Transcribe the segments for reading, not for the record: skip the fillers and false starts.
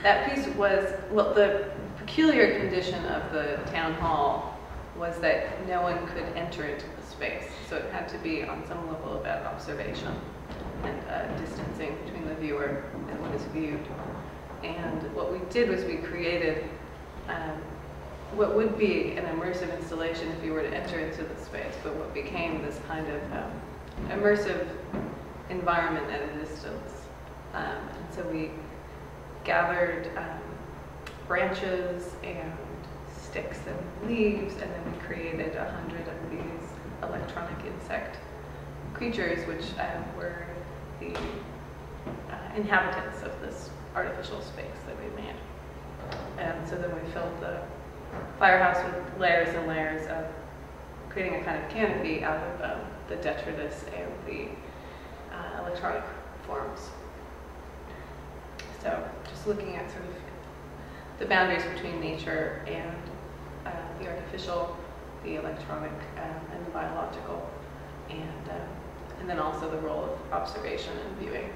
that piece was, well, the peculiar condition of the town hall was that no one could enter into the space. So it had to be on some level about observation and distancing between the viewer and what is viewed. And what we did was we created what would be an immersive installation if you were to enter into the space, but what became this kind of immersive environment at a distance. And so we gathered branches and sticks and leaves, and then we created 100 of these electronic insect creatures, which were the inhabitants of this artificial space that we made. And so then we filled the firehouse with layers and layers of creating a kind of canopy out of the detritus and the electronic forms. So just looking at sort of the boundaries between nature and the artificial, the electronic, and the biological, and then also the role of observation and viewing.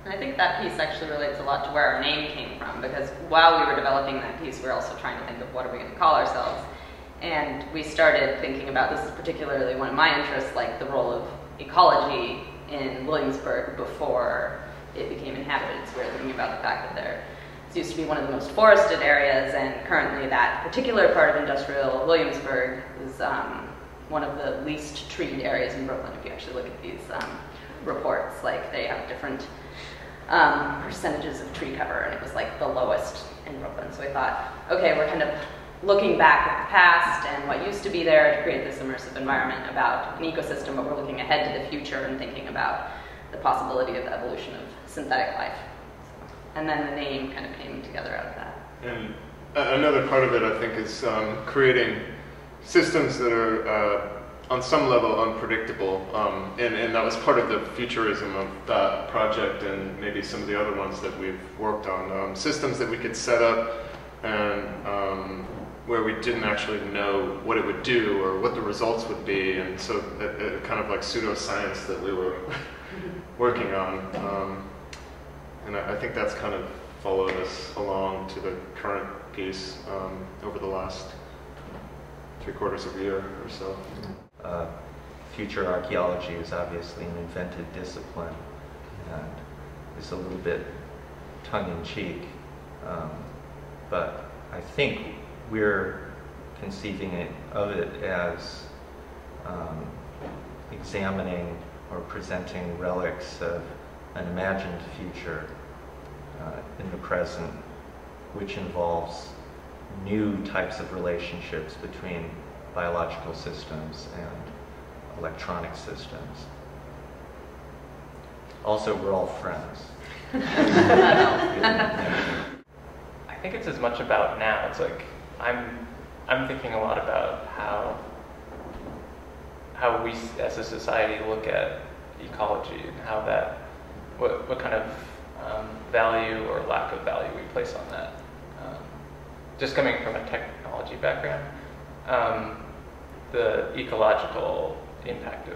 And I think that piece actually relates a lot to where our name came from, because while we were developing that piece, we were also trying to think of what are we going to call ourselves. And we started thinking about, this is particularly one of my interests, like the role of ecology in Williamsburg before it became inhabited. So we were thinking about the fact that there used to be one of the most forested areas, and currently that particular part of industrial Williamsburg is one of the least treed areas in Brooklyn. If you actually look at these reports, like they have different percentages of tree cover, and it was like the lowest in Brooklyn. So we thought, okay, we're kind of looking back at the past and what used to be there to create this immersive environment about an ecosystem, but we're looking ahead to the future and thinking about the possibility of the evolution of synthetic life. And then the name kind of came together out of that. And another part of it, I think, is creating systems that are on some level unpredictable, and that was part of the futurism of that project and maybe some of the other ones that we've worked on. Systems that we could set up and where we didn't actually know what it would do or what the results would be, and so kind of like pseudoscience that we were working on. And I think that's kind of followed us along to the current piece over the last 3/4 of a year or so. Future archaeology is obviously an invented discipline and is a little bit tongue-in-cheek, but I think we're conceiving of it as examining or presenting relics of an imagined future in the present, which involves new types of relationships between biological systems and electronic systems. Also, we're all friends. I think it's as much about now. It's like I'm thinking a lot about how we as a society look at ecology and how that what kind of value or lack of value we place on that. Just coming from a technology background, the ecological impact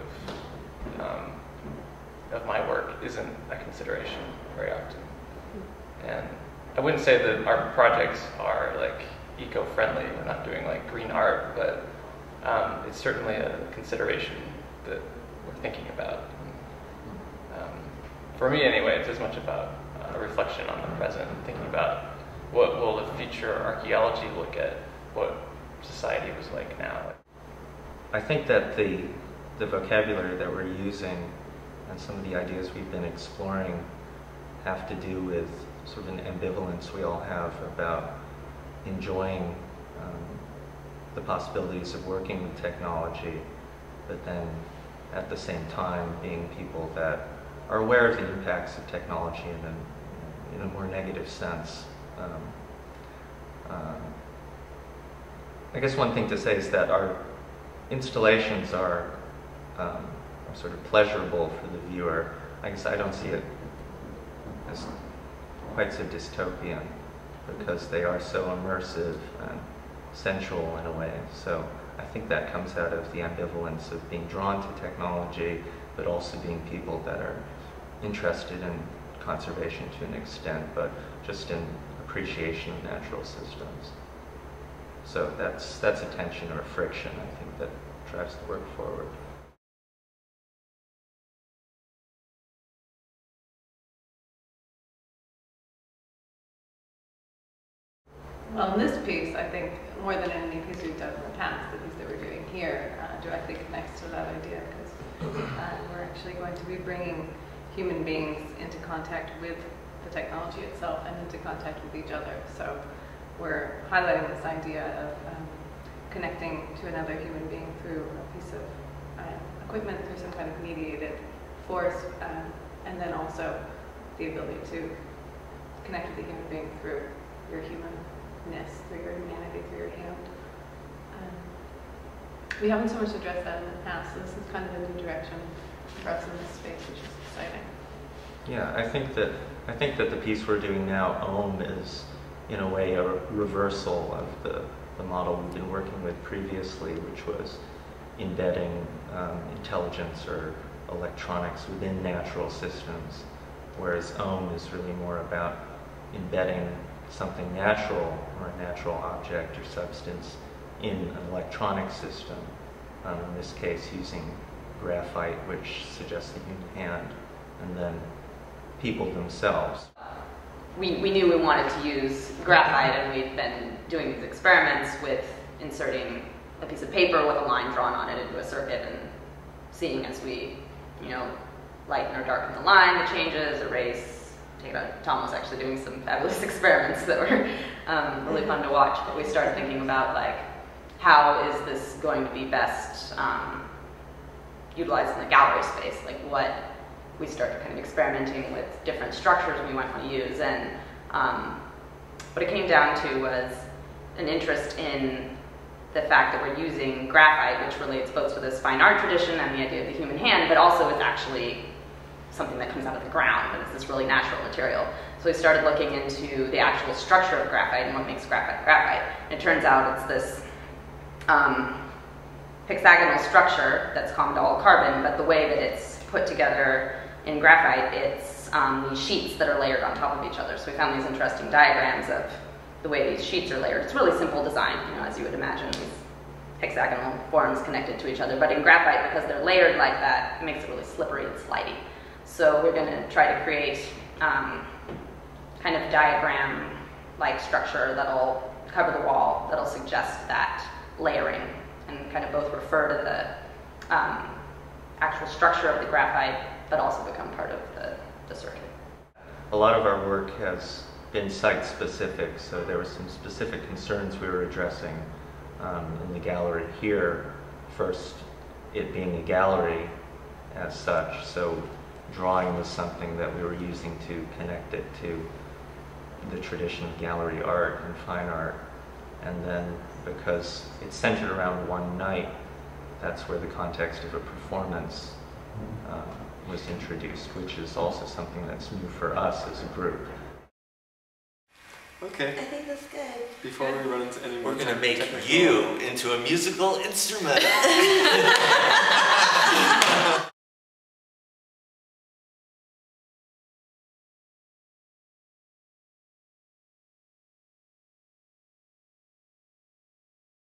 of my work isn't a consideration very often. And I wouldn't say that our projects are like eco-friendly. We're not doing like green art, but it's certainly a consideration that we're thinking about. For me anyway, it's as much about a reflection on the present and thinking about what will the future archaeology look at what society was like now. I think that the vocabulary that we're using and some of the ideas we've been exploring have to do with sort of an ambivalence we all have about enjoying the possibilities of working with technology, but then at the same time being people that are aware of the impacts of technology in a more negative sense. I guess one thing to say is that our installations are sort of pleasurable for the viewer. I guess I don't see it as quite so dystopian because they are so immersive and sensual in a way. So I think that comes out of the ambivalence of being drawn to technology, but also being people that are interested in conservation to an extent, but just in appreciation of natural systems. So that's a tension or friction, I think, that drives the work forward. Well, in this piece, I think more than any piece we've done in the past, the piece that we're doing here directly connects to that idea, because we're actually going to be bringing human beings into contact with the technology itself and into contact with each other. So we're highlighting this idea of connecting to another human being through a piece of equipment, through some kind of mediated force, and then also the ability to connect with the human being through your humanness, through your humanity, through your hand. We haven't so much addressed that in the past, so this is kind of a new direction for us in this space, which is exciting. Yeah, I think that the piece we're doing now, Ohm, is in a way a reversal of the model we've been working with previously, which was embedding intelligence or electronics within natural systems, whereas Ohm is really more about embedding something natural or a natural object or substance in an electronic system, in this case using graphite, which suggests the human hand, and then people themselves. We knew we wanted to use graphite, and we've been doing these experiments with inserting a piece of paper with a line drawn on it into a circuit and seeing as we, lighten or darken the line, the changes, erase, take it out. Tom was actually doing some fabulous experiments that were really fun to watch, but we started thinking about how is this going to be best utilized in the gallery space? What we started kind of experimenting with different structures we might want to use, and what it came down to was an interest in the fact that we're using graphite, which relates both to this fine art tradition and the idea of the human hand, but also it's actually something that comes out of the ground, and it's this really natural material. So we started looking into the actual structure of graphite and what makes graphite graphite. And it turns out it's this hexagonal structure that's common to all carbon, but the way that it's put together in graphite, it's these sheets that are layered on top of each other. So we found these interesting diagrams of the way these sheets are layered. It's really simple design, as you would imagine, these hexagonal forms connected to each other. But in graphite, because they're layered like that, it makes it really slippery and slidey. So we're going to try to create kind of diagram-like structure that'll cover the wall, that'll suggest that layering, and kind of both refer to the actual structure of the graphite, but also become part of the circuit. A lot of our work has been site-specific, so there were some specific concerns we were addressing in the gallery here. First, it being a gallery as such, so drawing was something that we were using to connect it to the tradition of gallery art and fine art. And then because it's centered around one night, that's where the context of a performance was introduced, which is also something that's new for us as a group. Okay. I think that's good. Before we run into any more, we're going to make you into a musical instrument.